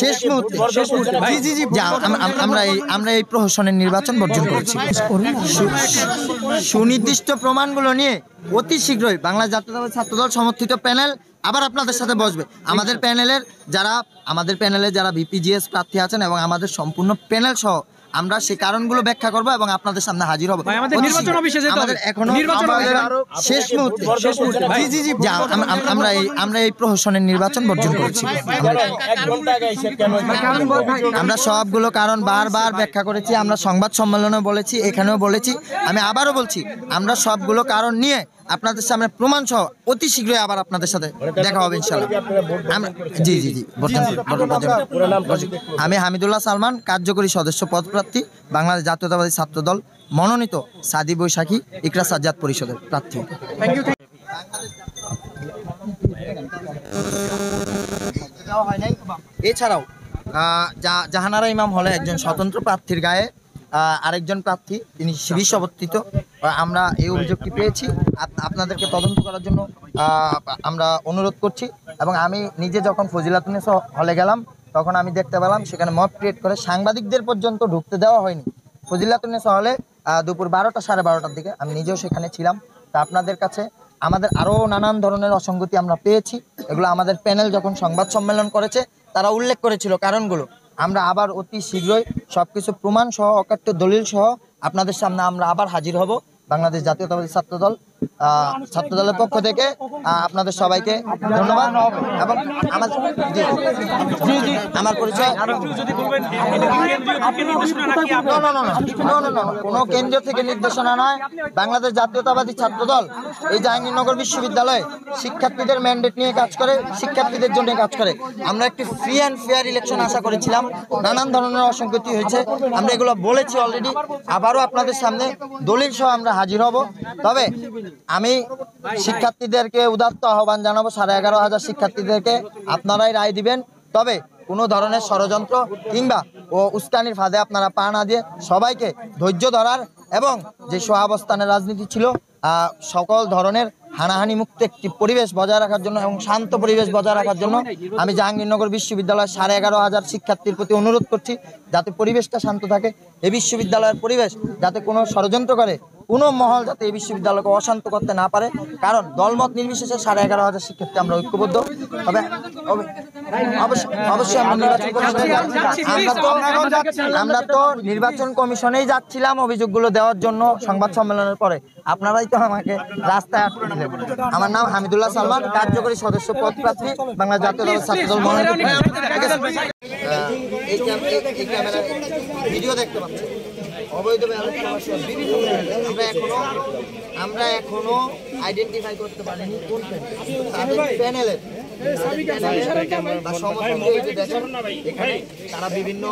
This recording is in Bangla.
শেষ মুহূর্তে আমরা এই প্রহসনের নির্বাচন বর্জন করেছি। সুনির্দিষ্ট প্রমাণগুলো নিয়ে অতি শীঘ্রই বাংলা জাতীয়তাবাদী ছাত্রদল সমর্থিত প্যানেল আবার আপনাদের সাথে বসবে। আমাদের প্যানেলে যারা ভিপিজিএস প্রার্থী আছেন এবং আমাদের সম্পূর্ণ প্যানেল সহ আমরা সেই কারণগুলো ব্যাখ্যা করব এবং আপনাদের সামনে হাজির হব। শেষ মুহূর্তে আমরা এই প্রহসনের নির্বাচন বর্জন করেছি। আমরা সবগুলো কারণ বারবার ব্যাখ্যা করেছি, আমরা সংবাদ সম্মেলনে বলেছি, এখানেও বলেছি, আমি আবারও বলছি, আমরা সবগুলো কারণ নিয়ে আপনাদের সামনে প্রমাণ সহ অতি শীঘ্রই আবার আপনাদের সাথে দেখা হবে ইনশাআল্লাহ। আমি হামিদুল্লাহ সালমান, কার্যকরী সদস্য পদপ্রার্থী, বাংলাদেশ জাতীয়তাবাদী ছাত্রদল মনোনীত সাদি বৈশাখী ইকরা সাজ্জাদ পরিষদের প্রার্থী। এছাড়াও জাহানারা ইমাম হলে একজন স্বতন্ত্র প্রার্থীর গায়ে আরেকজন প্রার্থী তিনি শিবির সমর্থিত। আমরা এই অভিযোগটি পেয়েছি, আপনাদেরকে তদন্ত করার জন্য আমরা অনুরোধ করছি। এবং আমি নিজে যখন ফজিলাতুন্নেসা হলে গেলাম তখন আমি দেখতে পেলাম সেখানে মব ক্রিয়েট করে সাংবাদিকদের পর্যন্ত ঢুকতে দেওয়া হয়নি। ফজিলাতুন্নেসা হলে দুপুর 12টা সাড়ে 12টার দিকে আমি নিজেও সেখানে ছিলাম। তা আপনাদের কাছে আমাদের আরও নানান ধরনের অসঙ্গতি আমরা পেয়েছি, এগুলো আমাদের প্যানেল যখন সংবাদ সম্মেলন করেছে তারা উল্লেখ করেছিল কারণগুলো। আমরা আবার অতি শীঘ্রই সবকিছু প্রমাণ সহ অকাট্য দলিল সহ আপনাদের সামনে আমরা আবার হাজির হব। বাংলাদেশ জাতীয়তাবাদী ছাত্রদলের পক্ষ থেকে আপনাদের সবাইকে ধন্যবাদ। এবং আমার পরিচয় কোনো কেন্দ্র থেকে নির্দেশনা নয়, বাংলাদেশ জাতীয়তাবাদী ছাত্রদল এই জাহাঙ্গীরনগর বিশ্ববিদ্যালয়ে শিক্ষার্থীদের ম্যান্ডেট নিয়ে কাজ করে, শিক্ষার্থীদের জন্য কাজ করে। আমরা একটি ফ্রি অ্যান্ড ফেয়ার ইলেকশন আশা করেছিলাম, নানান ধরনের অসঙ্গতি হয়েছে, আমরা এগুলো বলেছি অলরেডি, আবারও আপনাদের সামনে দলিল সহ আমরা হাজির হব। তবে আমি শিক্ষার্থীদেরকে উদাত্ত আহ্বান জানাবো, 11,500 শিক্ষার্থীদেরকে আপনারাই রায় দিবেন। তবে কোনো ধরনের ষড়যন্ত্র কিংবা উস্কানির ফাঁদে আপনারা পা না দিয়ে সবাইকে ধৈর্য ধরার এবং যে সহাবস্থানের রাজনীতি ছিল সকল ধরনের হানাহানি মুক্ত একটি পরিবেশ বজায় রাখার জন্য এবং শান্ত পরিবেশ বজায় রাখার জন্য আমি জাহাঙ্গীরনগর বিশ্ববিদ্যালয়ের 11,500 শিক্ষার্থীর প্রতি অনুরোধ করছি যাতে পরিবেশটা শান্ত থাকে। এই বিশ্ববিদ্যালয়ের পরিবেশ যাতে কোনো ষড়যন্ত্র করে কোনো মহল যাতে এই বিশ্ববিদ্যালয়কে অশান্ত করতে না পারে, কারণ দলমত নির্বিশেষে 11,500 শিক্ষার্থী আমরা ঐক্যবদ্ধ। তবে অবশ্যই আমরা তো নির্বাচন কমিশনেই যাচ্ছিলাম অভিযোগগুলো দেওয়ার জন্য সংবাদ সম্মেলনের পরে, আপনারাই তো আমাকে রাস্তায় আটকে দিলেন। আমার নাম হামিদুল্লাহ সালমান, কার্যকরী সদস্য পদপ্রার্থী, বাংলাদেশ জাতীয়তাবাদী ছাত্রদল মনোনীত। ভিডিও দেখতে পাচ্ছি অবৈধ আমরা এখনো আইডেন্টিফাই করতে পারিনি কোন প্যানেলের বা সমর্থন এখানে তারা বিভিন্ন